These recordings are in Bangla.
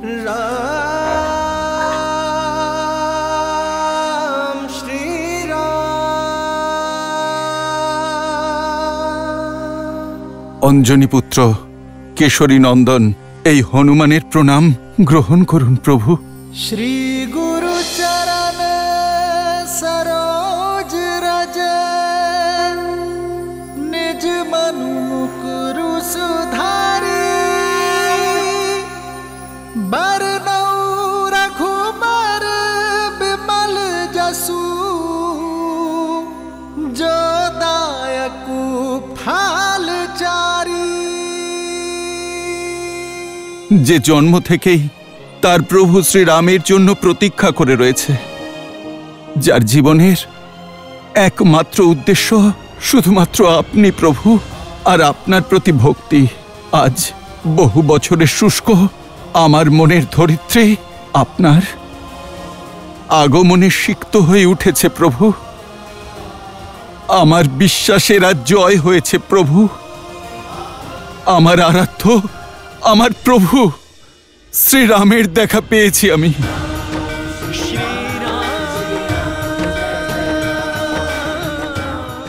রাম শ্রীরাম। অঞ্জনী পুত্র কেশরী নন্দন, এই হনুমানের প্রণাম গ্রহণ করুন প্রভু। শ্রী গুরু চরণ সরোজ রজ, নিজ মनु মুকুরু সুধারি, বরনৌ রঘুबर বিমल जसु, जो दायकु फल चारी। যে জন্ম থেকেই তার প্রভু শ্রীরামের জন্য প্রতীক্ষা করে রয়েছে, যার জীবনের একমাত্র উদ্দেশ্য শুধুমাত্র আপনি প্রভু আর আপনার প্রতি ভক্তি। আজ বহু বছরের শুষ্ক আমার মনের ধরিত্রী আপনার আগমনে সিক্ত হয়ে উঠেছে প্রভু। আমার বিশ্বাসের আজ জয় হয়েছে প্রভু। আমার আরাধ্য, আমার প্রভু শ্রীরামের দেখা পেয়েছি আমি।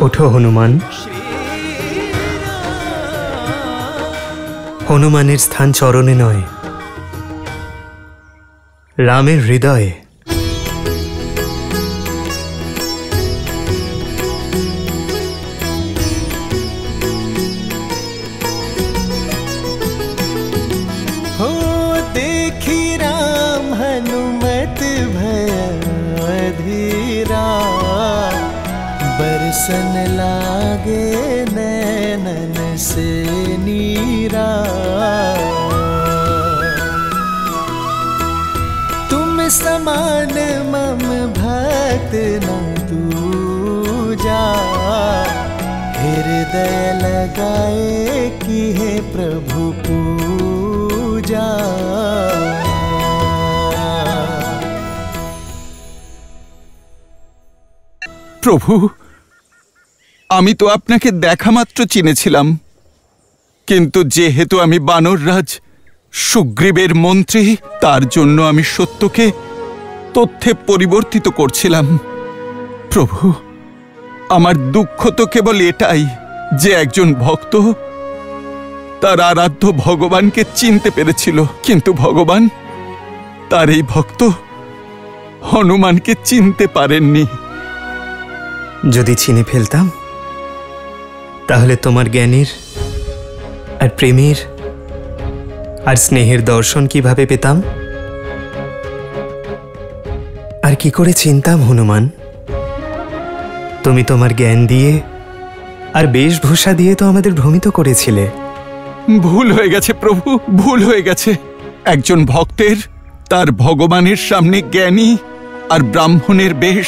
ওঠো হনুমান। হনুমানের স্থান চরণে নয়, রামের হৃদয়ে। बरसन लागे नैनन से नीरा, तुम समान मम भक्त न दूजा, हृदय लगाए कि हे प्रभु पूजा। প্রভু, আমি তো আপনাকে দেখা মাত্র চিনেছিলাম, কিন্তু যেহেতু আমি বানররাজ সুগ্রীবের মন্ত্রী, তার জন্য আমি সত্যকে তথ্যে পরিবর্তিত করছিলাম। প্রভু, আমার দুঃখ তো কেবল এটাই যে একজন ভক্ত তার আরাধ্য ভগবানকে চিনতে পেরেছিল, কিন্তু ভগবান তার এই ভক্ত হনুমানকে চিনতে পারেননি। যদি চিনে ফেলতাম তাহলে তোমার জ্ঞানের আর প্রেমের আর স্নেহের দর্শন কিভাবে পেতাম, আর কি করে চিনতাম হনুমান? তুমি তোমার জ্ঞান দিয়ে আর বেশভূষা দিয়ে তো আমাদের ভ্রমিত করেছিলে। ভুল হয়ে গেছে প্রভু, ভুল হয়ে গেছে। একজন ভক্তের তার ভগবানের সামনে জ্ঞানী আর ব্রাহ্মণের বেশ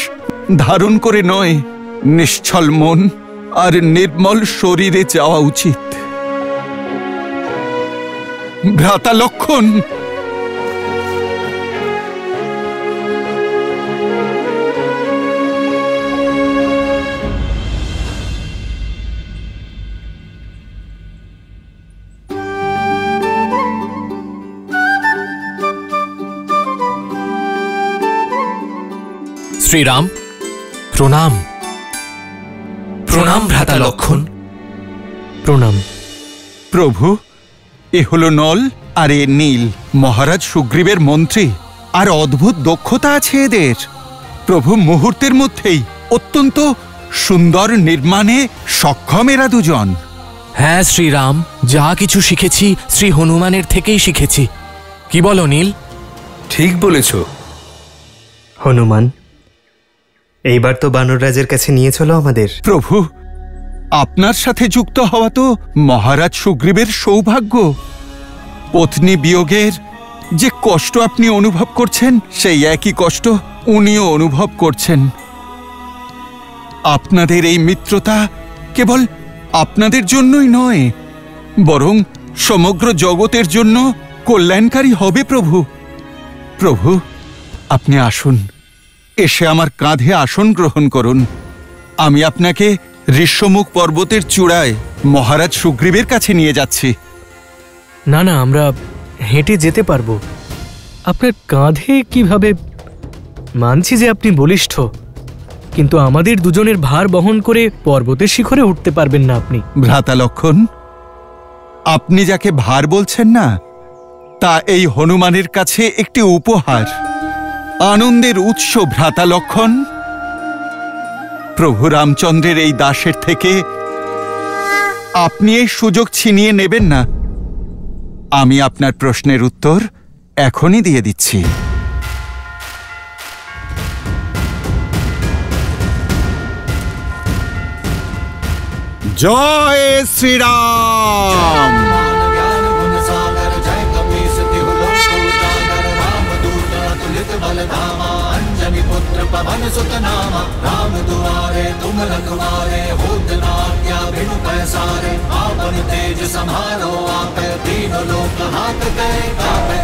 ধারণ করে নয়, নিশ্চল মন আর নির্মল শরীরে যাওয়া উচিত। ভ্রাতা লক্ষণ, শ্রীরাম, প্রণাম। প্রণাম ভ্রাতা লক্ষণ। প্রণাম প্রভু। এ হলো নল আর এ নীল, মহারাজ সুগ্রীবের মন্ত্রী, আর অদ্ভুত দক্ষতা আছে এদের। প্রভু মুহূর্তের মধ্যেই অত্যন্ত সুন্দর নির্মাণে সক্ষম এরা দুজন। হ্যাঁ শ্রীরাম, যা কিছু শিখেছি শ্রী হনুমানের থেকেই শিখেছি। কি বলো নীল? ঠিক বলেছ হনুমান। এইবার তো বানররাজের কাছে নিয়ে চলো আমাদের। প্রভু, আপনার সাথে যুক্ত হওয়া তো মহারাজ সুগ্রীবের সৌভাগ্য। পত্নী বিয়োগের যে কষ্ট আপনি অনুভব করছেন, সেই একই কষ্ট উনিও অনুভব করছেন। আপনাদের এই মিত্রতা কেবল আপনাদের জন্যই নয়, বরং সমগ্র জগতের জন্য কল্যাণকারী হবে প্রভু। প্রভু, আপনি আসুন, এসে আমার কাঁধে আসন গ্রহণ করুন। আমি আপনাকে ঋষ্যমুখ পর্বতের চূড়ায় মহারাজ সুগ্রীবের কাছে নিয়ে যাচ্ছি। না না, আমরা হেঁটে যেতে পারবো। আপনার কাঁধে কিভাবে? মানছি যে আপনি বলিষ্ঠ, কিন্তু আমাদের দুজনের ভার বহন করে পর্বতের শিখরে উঠতে পারবেন না আপনি। ভ্রাতা লক্ষণ, আপনি যাকে ভার বলছেন না, তা এই হনুমানের কাছে একটি উপহার, আনন্দের উৎস। ভ্রাতা লক্ষণ, প্রভু রামচন্দ্রের এই দাসের থেকে আপনি এই সুযোগ ছিনিয়ে নেবেন না। আমি আপনার প্রশ্নের উত্তর এখনই দিয়ে দিচ্ছি। জয় শ্রীরাম। पवन सुत नामा राम दुआरे तुम रखवारे होत न आज्ञा बिनु पैसारे आपन तेज समारो आपे तीनों लोक हाथ गए कापे।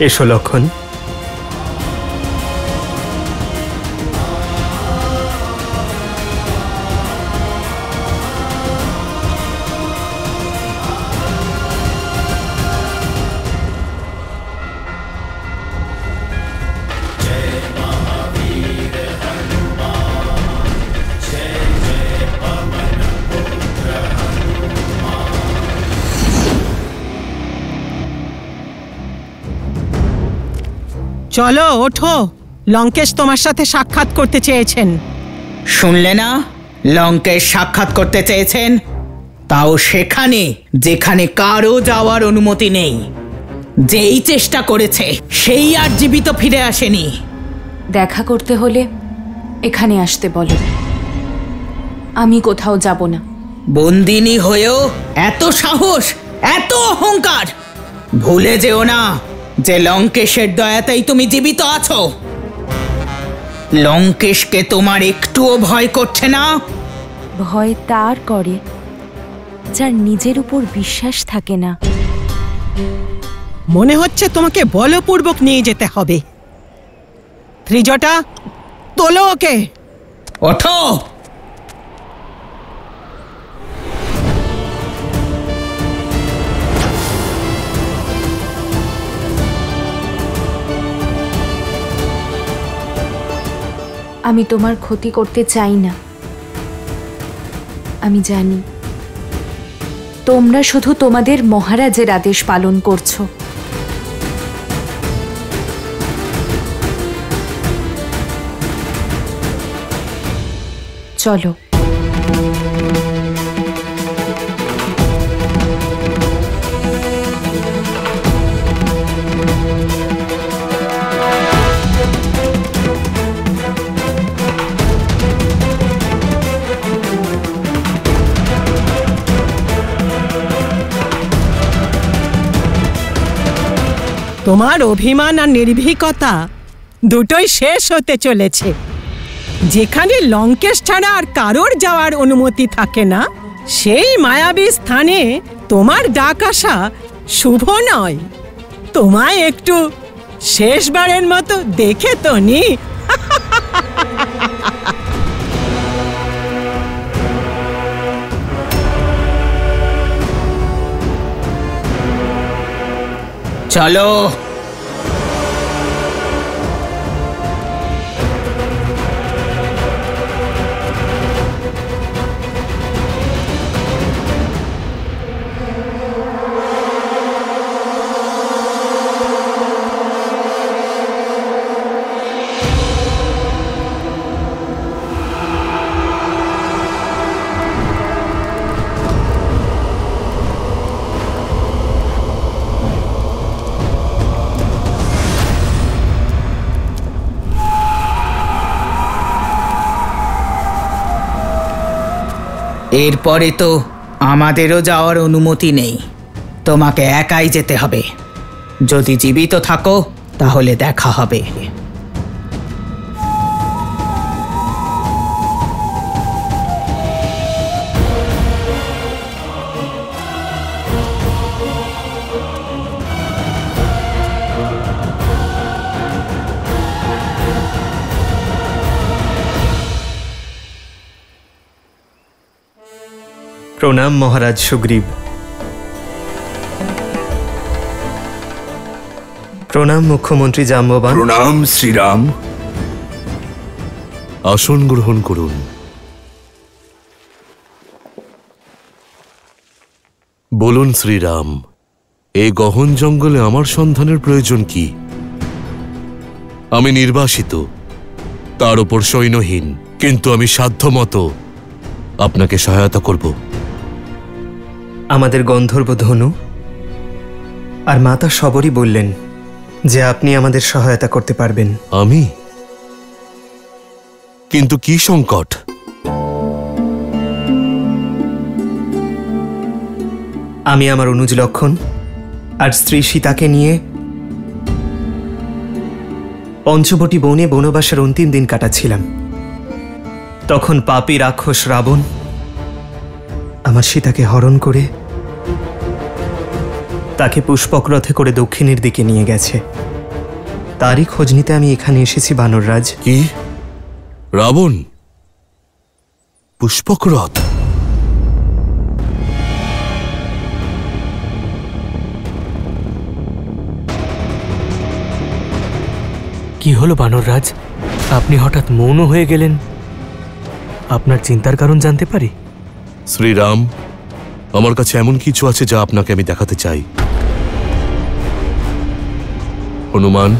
এসো লক্ষণ। চলো ওঠো, লঙ্কেশ তোমার সাথে সাক্ষাৎ করতে চেয়েছেন। শুনলে না, লঙ্কেশ সাক্ষাৎ করতে চেয়েছেন, তাও সেখানে যেখানে কারো যাওয়ার অনুমতি নেই। যেই চেষ্টা করেছে সেই আর জীবিত ফিরে আসেনি। দেখা করতে হলে এখানে আসতে বলো, আমি কোথাও যাব না। বন্দিনী হয়েও এত সাহস, এত অহংকার! ভুলে যেও না যে লঙ্কেশের দয়াতেই তুমি জীবিত আছো। লঙ্কেশকে তোমার একটুও ভয় করছে না? ভয় তার করে যার নিজের উপর বিশ্বাস থাকে না। মনে হচ্ছে তোমাকে বলপূর্বক নিয়ে যেতে হবে। ত্রিজটা, তোলো ওকে। ওঠো। আমি তোমার ক্ষতি করতে চাই না। আমি জানি তোমরা শুধু তোমাদের মহারাজের আদেশ পালন করছো। চলো। তোমার অভিমান আর নির্ভীকতা দুটোই শেষ হতে চলেছে। যেখানে লঙ্কেশ ছাড়া আর কারোর যাওয়ার অনুমতি থাকে না, সেই মায়াবী স্থানে তোমার ডাক আসা শুভ নয়। তোমায় একটু শেষবারের মতো দেখে তো নি। চলো। এরপরে তো আমাদেরও যাওয়ার অনুমতি নেই। তোমাকে একাই যেতে হবে। যদি জীবিত থাকো তাহলে দেখা হবে। প্রণাম মহারাজ সুগ্রীব। প্রণাম মুখ্যমন্ত্রী জাম্ববান। প্রণাম শ্রীরাম। আসন গ্রহণ করুন। বলুন শ্রীরাম, এই গহন জঙ্গলে আমার সন্ধানের প্রয়োজন কি? আমি নির্বাসিত, তার উপর সৈন্যহীন, কিন্তু আমি সাধ্যমতো আপনাকে সহায়তা করব। আমাদের গন্ধর্ব ধনু আর মাতা সবরই বললেন যে আপনি আমাদের সহায়তা করতে পারবেন। আমি? কিন্তু কি সংকট? আমি আমার অনুজ লক্ষণ আর স্ত্রী সীতাকে নিয়ে পঞ্চবটি বনে বনবাসের অন্তিম দিন কাটাচ্ছিলাম। তখন পাপী রাক্ষস রাবণ আমার সীতাকে হরণ করে তাকে পুষ্পক রথে করে দক্ষিণের দিকে নিয়ে গেছে। তারই খোঁজ নিতে আমি এখানে এসেছি বানররাজ। কি? রাবণ পুষ্পক রথ? কি হলো বানররাজ, আপনি হঠাৎ মৌন হয়ে গেলেন? আপনার চিন্তার কারণ জানতে পারি? শ্রীরাম, আমার কাছে এমন কিছু আছে যা আপনাকে আমি দেখাতে চাই। হনুমান,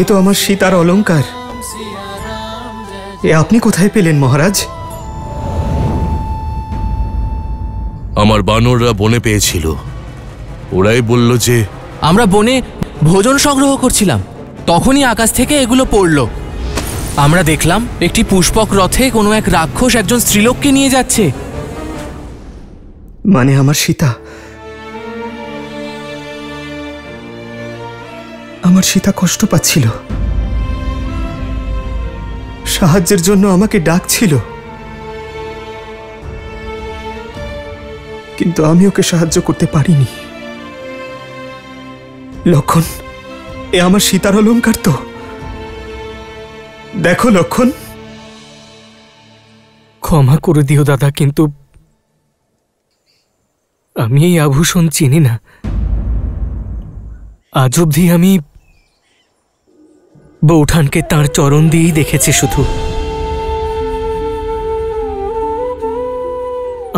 এ তো আমার সীতার অলংকার। এ আপনি কোথায় পেলেন মহারাজ? আমার বানররা বনে পেয়েছিল। ওরাই বলল যে আমরা বনে ভোজন সংগ্রহ করছিলাম, তখনই আকাশ থেকে এগুলো পড়ল। আমরা দেখলাম একটি পুষ্পক রথে কোনো এক রাক্ষস একজন স্ত্রীলোককে নিয়ে যাচ্ছে। মানে আমার সীতা? আমার সীতা কষ্ট পাচ্ছিল, সাহায্যের জন্য আমাকে ডাকছিল, কিন্তু আমি ওকে সাহায্য করতে পারিনি। লক্ষণ, এ আমার সীতার অলংকার তো। দেখো লক্ষণ। ক্ষমা করে দিও দাদা, কিন্তু আমি এই আভূষণ চিনি না। আজ অবধি আমি বৌঠানকে তাঁর চরণ দিয়েই দেখেছি শুধু।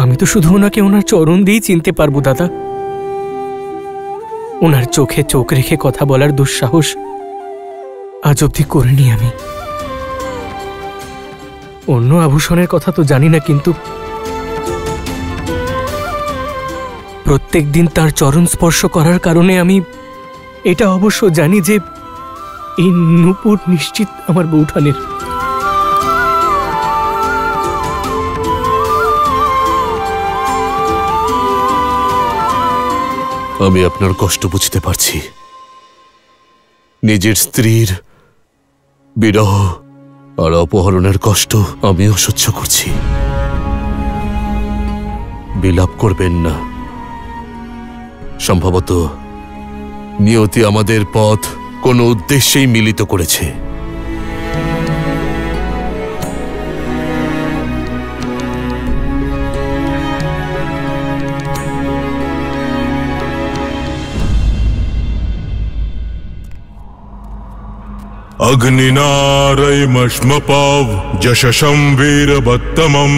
আমি তো শুধু ওনাকে ওনার চরণ দিয়েই চিনতে পারবো দাদা। ওনার চোখে চোখ রেখে কথা বলার দুঃসাহস আজ অবধি করিনি আমি। অন্য আভূষণের কথা তো জানি না, কিন্তু প্রত্যেক দিন তার চরণ স্পর্শ করার কারণে আমি এটা অবশ্য জানি যে এই নূপুর নিশ্চিত আমার বৌঠানের। আমি আপনার কষ্ট বুঝতে পারছি। নিজের স্ত্রীর বিরহ আর অপহরণের কষ্ট আমিও সহ্য করছি। বিলাপ করবেন না। সম্ভবত নিয়তি আমাদের পথ কোনো উদ্দেশ্যেই মিলিত করেছে। अग्निनारयमश्मपाव यशसं वीरवत्तमं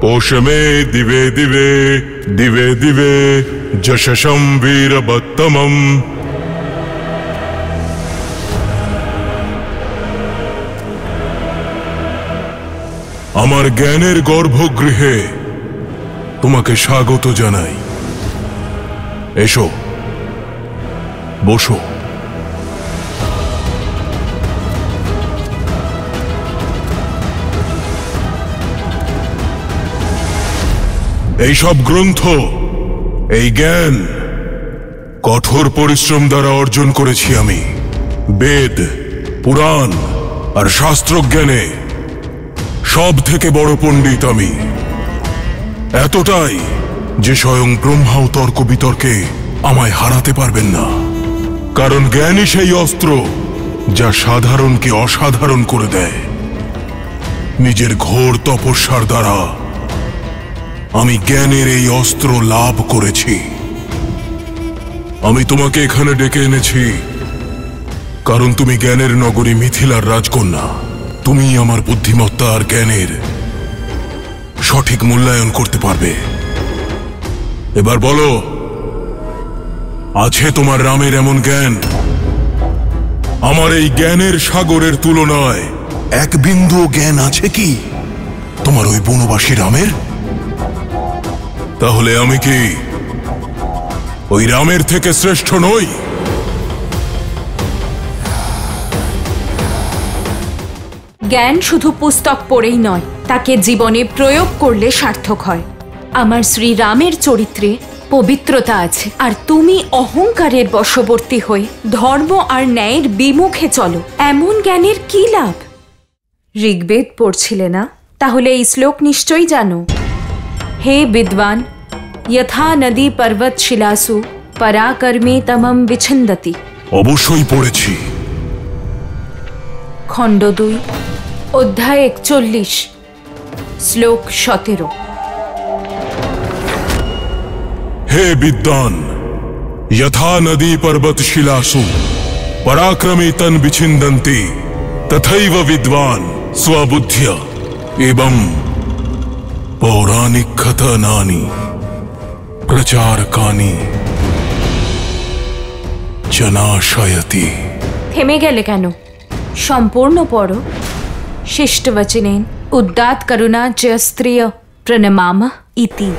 पोषमे दिवे दिवे दिवे दिवे यशसं वीरवत्तमं। আমার জ্ঞানের গর্ভগৃহে তোমাকে স্বাগত জানাই। এসো, বসো। এইসব গ্রন্থ, এই জ্ঞান কঠোর পরিশ্রম দ্বারা অর্জন করেছি আমি। বেদ, পুরাণ আর শাস্ত্রজ্ঞানে সব থেকে বড় পণ্ডিত আমি। এতটাই যে স্বয়ং ব্রহ্মাও তর্ক বিতর্কে আমায় হারাতে পারবেন না। কারণ জ্ঞানই সেই অস্ত্র যা সাধারণকে অসাধারণ করে দেয়। নিজের ঘোর তপস্যার দ্বারা আমি জ্ঞানের এই অস্ত্র লাভ করেছি। আমি তোমাকে এখানে ডেকে এনেছি কারণ তুমি জ্ঞানের নগরী মিথিলার রাজকন্যা। তুমি আমার বুদ্ধিমত্তা আর জ্ঞানের সঠিক মূল্যায়ন করতে পারবে। এবার বলো, আছে তোমার রামের এমন জ্ঞান? আমার এই জ্ঞানের সাগরের তুলনায় এক বিন্দু জ্ঞান আছে কি তোমার ওই বনবাসী রামের? তাহলে আমি কি ওই রামের থেকে শ্রেষ্ঠ নই? জ্ঞান শুধু পুস্তক পড়েই নয়, তাকে জীবনে প্রয়োগ করলে সার্থক হয়। আমার শ্রীরামের চরিত্রে পবিত্রতা আছে, আর তুমি অহংকারের বশবর্তী হয়ে ধর্ম আর ন্যায়ের বিমুখে চলো। এমন জ্ঞানের কি লাভ? ঋগ্বেদ পড়ছিলে না? তাহলে এই শ্লোক নিশ্চয়ই জানো। হে বিদ্বান, यथा नदी पर्वत शिलासु पराकर्मे तमं विछिन्दति। অবশ্যই পড়েছি। খণ্ড 2 অধ্যায় 41 শ্লোক 17। হে বিদ্বান, यथा नदी पर्वत शिलासु पराक्रमे तन विछिन्दन्ति तथैव विद्वान स्वबुद्ध्या एवं पौराणिक कथनानि प्रचारकानि जनाशयति। থেমে গেলে কেন? সম্পূর্ণ পড়ো। শিষ্টবচনেন উদ্দাত করুণা চ স্ত্রিয় প্রণমামা ইতি।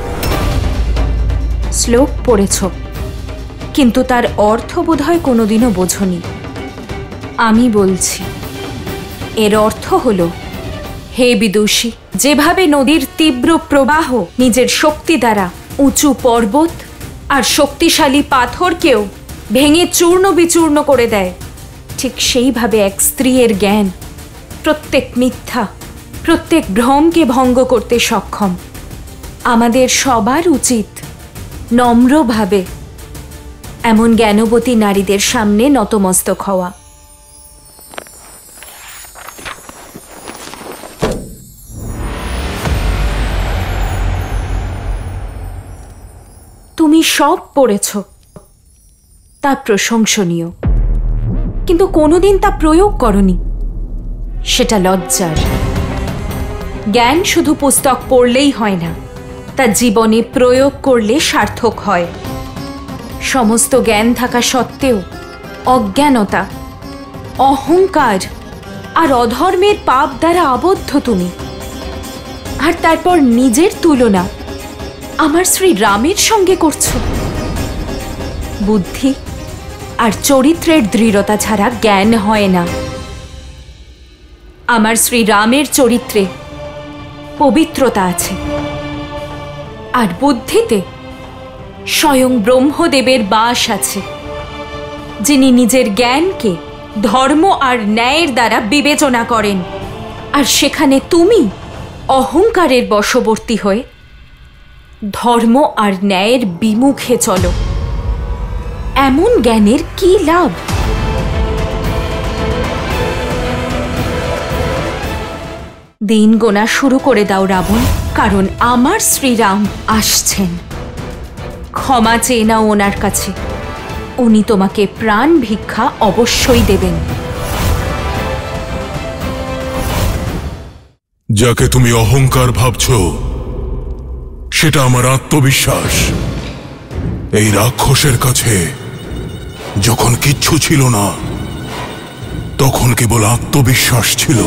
শ্লোক পড়েছ, কিন্তু তার অর্থ বোধহয় কোনোদিনও বোঝনি। আমি বলছি, এর অর্থ হলো, হে বিদুষী, যেভাবে নদীর তীব্র প্রবাহ নিজের শক্তি দ্বারা উঁচু পর্বত আর শক্তিশালী পাথরকেও ভেঙে চূর্ণ বিচূর্ণ করে দেয়, ঠিক সেইভাবে এক স্ত্রীর জ্ঞান প্রত্যেক মিথ্যা, প্রত্যেক ভ্রমকে ভঙ্গ করতে সক্ষম। আমাদের সবার উচিত নম্রভাবে এমন জ্ঞানবতী নারীদের সামনে নতমস্তক হওয়া। তুমি সব পড়েছ, তা প্রশংসনীয়, কিন্তু কোনোদিন তা প্রয়োগ করনি। সেটা লজ্জার। জ্ঞান শুধু পুস্তক পড়লেই হয় না, তা জীবনে প্রয়োগ করলে সার্থক হয়। সমস্ত জ্ঞান থাকা সত্ত্বেও অজ্ঞানতা, অহংকার আর অধর্মের পাপ দ্বারা আবদ্ধ তুমি। আর তারপর নিজের তুলনা আমার শ্রী রামের সঙ্গে করছো। বুদ্ধি আর চরিত্রের দৃঢ়তা ছাড়া জ্ঞান হয় না। আমার শ্রী রামের চরিত্রে পবিত্রতা আছে, আর বুদ্ধিতে স্বয়ং ব্রহ্মদেবের বাস আছে, যিনি নিজের জ্ঞানকে ধর্ম আর ন্যায়ের দ্বারা বিবেচনা করেন। আর সেখানে তুমি অহংকারের বশবর্তী হয়ে ধর্ম আর ন্যায়ের বিমুখে চলো। এমন জ্ঞানের কি লাভ? দিন গোনা শুরু করে দাও রাবণ, কারণ আমার শ্রীরাম আসছেন। ক্ষমা চেয়ে নাও ওনার কাছে, উনি তোমাকে প্রাণ ভিক্ষা অবশ্যই দেবেন। যাকে তুমি অহংকার ভাবছ সেটা আমার আত্মবিশ্বাস। এই রাক্ষসের কাছে যখন কিচ্ছু ছিল না তখন কেবল আত্মবিশ্বাস ছিল।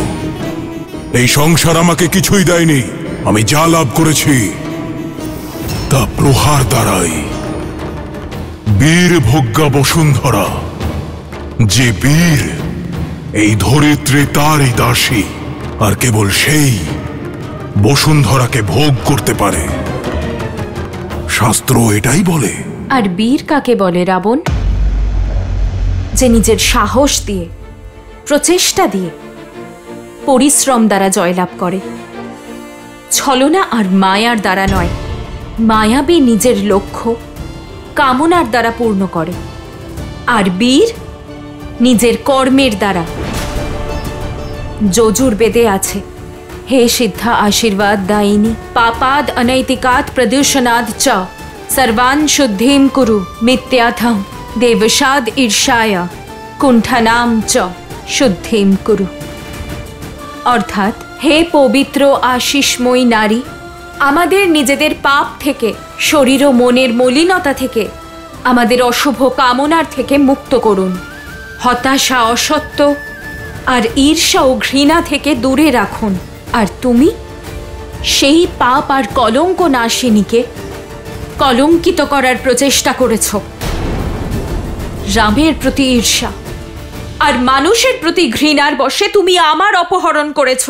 এই সংসার আমাকে কিছুই দেয়নি। আমি যা লাভ করেছি তা প্রহার দ্বারাই। বীর ভোগ্যা বসুন্ধরা, যে বীর এই ধরিত্রী তারই দাসী, আর কেবল সেই বসুন্ধরাকে ভোগ করতে পারে। শাস্ত্র এটাই বলে। আর বীর কাকে বলে রাবণ? যে নিজের সাহস দিয়ে, প্রচেষ্টা দিয়ে, পরিশ্রম দ্বারা জয়লাভ করে, ছলনা আর মায়ার দ্বারা নয়। মায়াবী নিজের লক্ষ্য কামনার দ্বারা পূর্ণ করে, আর বীর নিজের কর্মের দ্বারা। যজুর্বেদে আছে, হে সিদ্ধা আশীর্বাদ দায়িনী, পাপাদ অনৈতিকাত প্রদূষণাদ চ সর্বান শুদ্ধিম কুরু মিথ্যাথম দেবসাদ ঈর্ষায়া কুণ্ঠানাম চ শুদ্ধিম কুরু। অর্থাৎ, হে পবিত্র আশিসময়ী নারী, আমাদের নিজেদের পাপ থেকে, শরীর ও মনের মলিনতা থেকে, আমাদের অশুভ কামনার থেকে মুক্ত করুন। হতাশা, অসত্য আর ঈর্ষা ও ঘৃণা থেকে দূরে রাখুন। আর তুমি সেই পাপ আর কলঙ্ক নাশিনীকে কলঙ্কিত করার প্রচেষ্টা করেছ। রামের প্রতি ঈর্ষা আর মানুষের প্রতি ঘৃণার বশে তুমি আমার অপহরণ করেছ।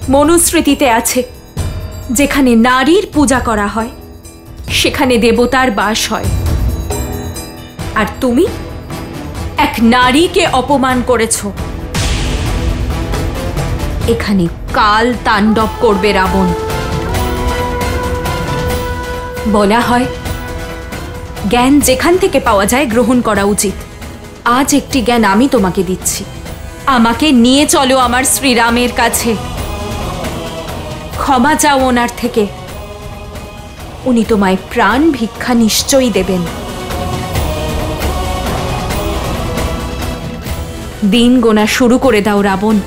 মনুস্মৃতিতে আছে, যেখানে নারীর পূজা করা হয় সেখানে দেবতার বাস হয়। আর তুমি এক নারীকে অপমান করেছ। এখানে কাল তাণ্ডব করবে রাবণ। বলা হয়, জ্ঞান যেখান থেকে পাওয়া যায় গ্রহণ করা উচিত। আজ একটি জ্ঞান আমি তোমাকে দিচ্ছি। আমাকে নিয়ে চলো আমার শ্রীরামের কাছে। ক্ষমা চাও ওনার থেকে। উনি তোমায় প্রাণ ভিক্ষা নিশ্চয়ই দেবেন। দিন গোনা শুরু করে দাও রাবণ,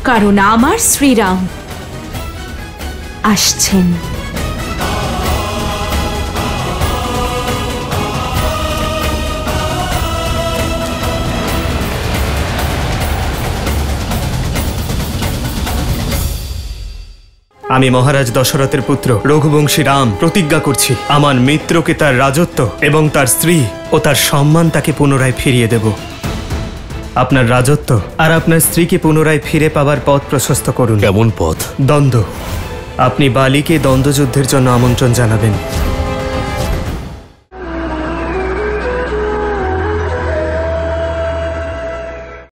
কারণ আমার শ্রীরাম আসছেন। আমি মহারাজ দশরথের পুত্র রঘুবংশী রাম প্রতিজ্ঞা করছি, আমার মিত্রকে তার রাজত্ব এবং তার স্ত্রী ও তার সম্মান তাকে পুনরায় ফিরিয়ে দেব। আপনার রাজত্ব আর আপনার স্ত্রীকে পুনরায় ফিরে পাবার পথ প্রশস্ত করুন। কেমন পথ? দ্বন্দ্ব। আপনি বালিকে দ্বন্দ্বযুদ্ধের জন্য আমন্ত্রণ জানাবেন।